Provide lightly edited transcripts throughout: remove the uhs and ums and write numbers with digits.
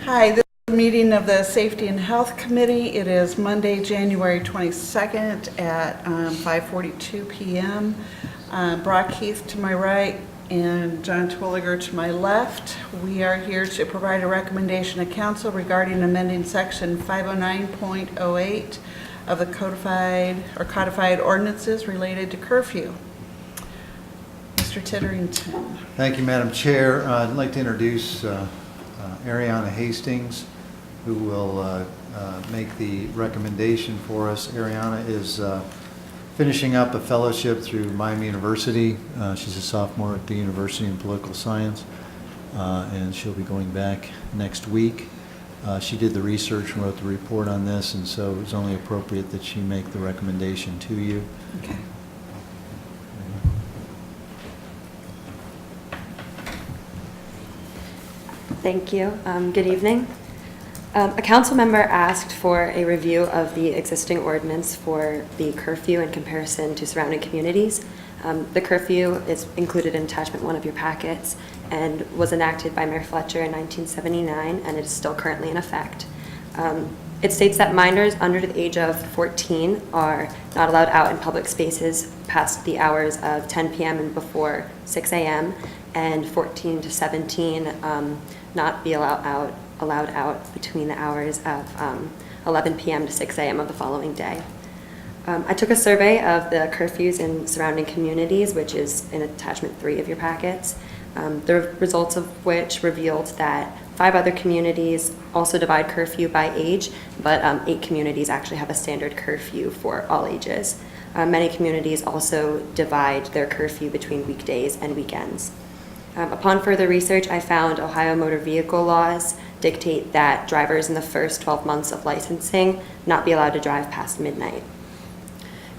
Hi, this is the meeting of the Safety and Health Committee. It is Monday, January 22nd at 5:42 p.m. Brock Heath to my right and John Twilliger to my left. We are here to provide a recommendation to council regarding amending section 509.08 of the codified ordinances related to curfew. Mr. Titterington. Thank you, Madam Chair. I'd like to introduce Ariana Hastings, who will make the recommendation for us. Ariana is finishing up a fellowship through Miami University. She's a sophomore at the University in Political Science, and she'll be going back next week. She did the research and wrote the report on this, and so it was only appropriate that she make the recommendation to you. Okay. Thank you. Good evening. A council member asked for a review of the existing ordinance for the curfew in comparison to surrounding communities. The curfew is included in attachment 1 of your packets and was enacted by Mayor Fletcher in 1979, and it is still currently in effect. It states that minors under the age of 14 are not allowed out in public spaces past the hours of 10 p.m. and before 6 a.m., and 14 to 17 not be allowed out between the hours of 11 p.m. to 6 a.m. of the following day. I took a survey of the curfews in surrounding communities, which is in attachment 3 of your packets, the results of which revealed that 5 other communities also divide curfew by age, but 8 communities actually have a standard curfew for all ages. Many communities also divide their curfew between weekdays and weekends. Upon further research, I found Ohio motor vehicle laws dictate that drivers in the first 12 months of licensing not be allowed to drive past midnight.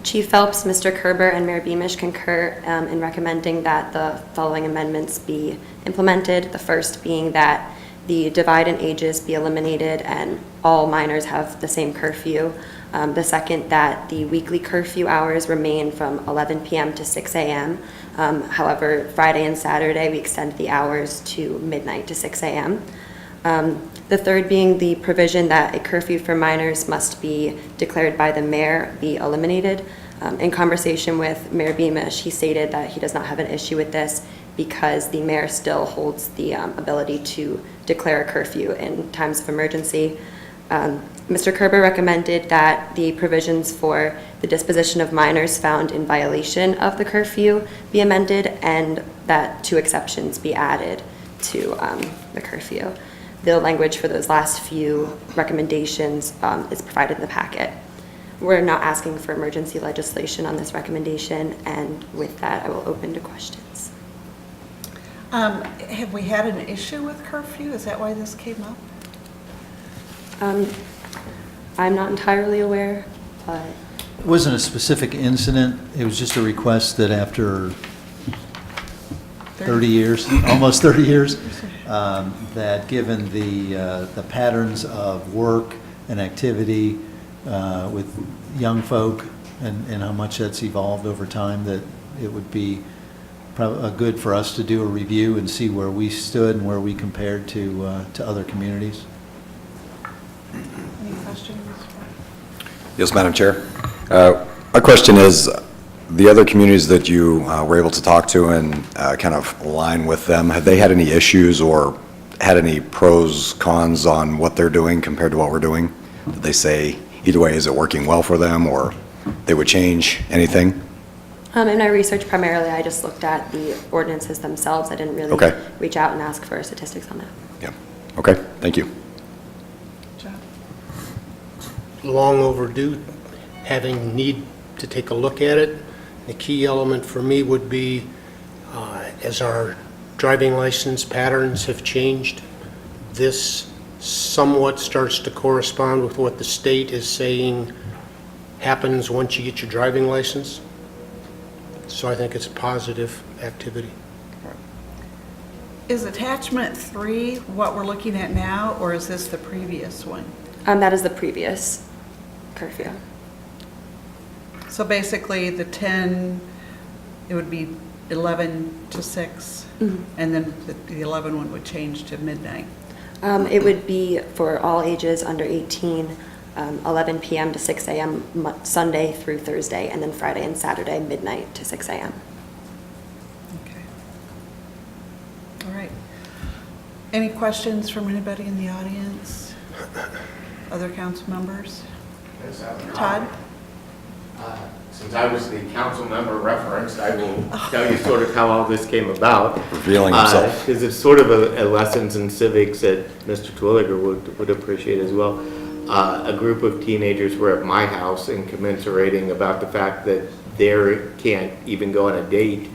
Chief Phelps, Mr. Kerber, and Mayor Beamish concur in recommending that the following amendments be implemented. The first being that the divide in ages be eliminated and all minors have the same curfew. The second, that the weekly curfew hours remain from 11 p.m. to 6 a.m. However, Friday and Saturday, we extend the hours to midnight to 6 a.m. The third being the provision that a curfew for minors must be declared by the mayor be eliminated. In conversation with Mayor Beamish, he stated that he does not have an issue with this because the mayor still holds the ability to declare a curfew in times of emergency. Mr. Kerber recommended that the provisions for the disposition of minors found in violation of the curfew be amended and that 2 exceptions be added to the curfew. The language for those last few recommendations is provided in the packet. We're not asking for emergency legislation on this recommendation, and with that, I will open to questions. Have we had an issue with curfew? Is that why this came up? I'm not entirely aware, but It wasn't a specific incident. It was just a request that after 30 years, almost 30 years, that given the patterns of work and activity with young folk and how much that's evolved over time, that it would be probably good for us to do a review and see where we stood and where we compared to other communities. Any questions? Yes, Madam Chair. My question is, the other communities that you were able to talk to and kind of align with them, have they had any issues or had any pros, cons on what they're doing compared to what we're doing? Did they say, either way, is it working well for them, or they would change anything? in my research, primarily, I just looked at the ordinances themselves. I didn't really reach out and ask for statistics on that. Yeah. Okay. Thank you. John? Long overdue, having need to take a look at it. The key element for me would be as our driving license patterns have changed, this somewhat starts to correspond with what the state is saying happens once you get your driving license. So I think it's a positive activity. Is attachment 3 what we're looking at now, or is this the previous one? That is the previous curfew. So basically, the 10, it would be 11 to 6, and then the 11 one would change to midnight. It would be for all ages under 18, 11 p.m. to 6 a.m. Sunday through Thursday, and then Friday and Saturday, midnight to 6 a.m. Okay. All right. Any questions from anybody in the audience? Other council members? Yes, I have a Todd? comment. Since I was the council member referenced, I will tell you sort of how all this came about. Revealing himself. Because it's sort of a lessons in civics that Mr. Twilliger would appreciate as well. A group of teenagers were at my house and commiserating about the fact that they can't even go on a date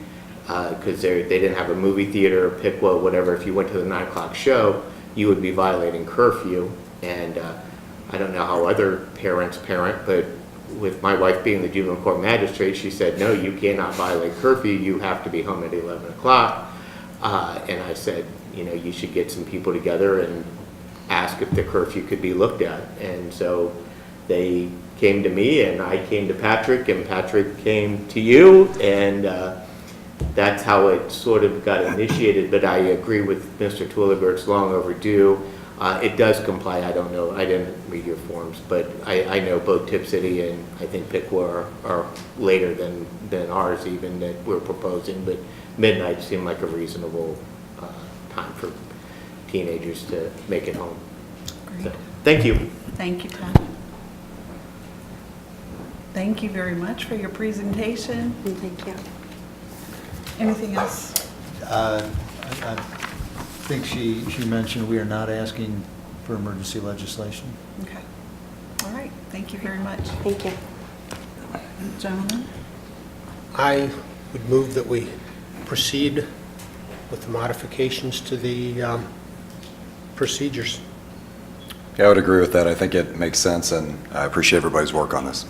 because they didn't have a movie theater, Pickwa, whatever. If you went to the 9 o'clock show, you would be violating curfew. And I don't know how other parents parent, but with my wife being the juvenile court magistrate, she said, no, you cannot violate curfew. You have to be home at 11 o'clock. And I said, you know, you should get some people together and ask if the curfew could be looked at. And so they came to me, and I came to Patrick, and Patrick came to you, and that's how it sort of got initiated. But I agree with Mr. Twilliger, it's long overdue. It does comply. I don't know. I didn't read your forms, but I know both Tip City and I think Pickwa are later than ours even that we're proposing, but midnight seemed like a reasonable time for teenagers to make it home. Great. So, thank you. Thank you, Todd. Thank you very much for your presentation. Thank you. Anything else? I think she mentioned we are not asking for emergency legislation. Okay. All right. Thank you very much. Thank you. Gentlemen? I would move that we proceed with the modifications to the procedures. Yeah, I would agree with that. I think it makes sense, and I appreciate everybody's work on this.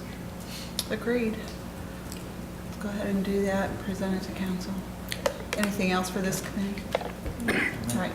Agreed. Let's go ahead and do that, present it to council. Anything else for this committee? All right.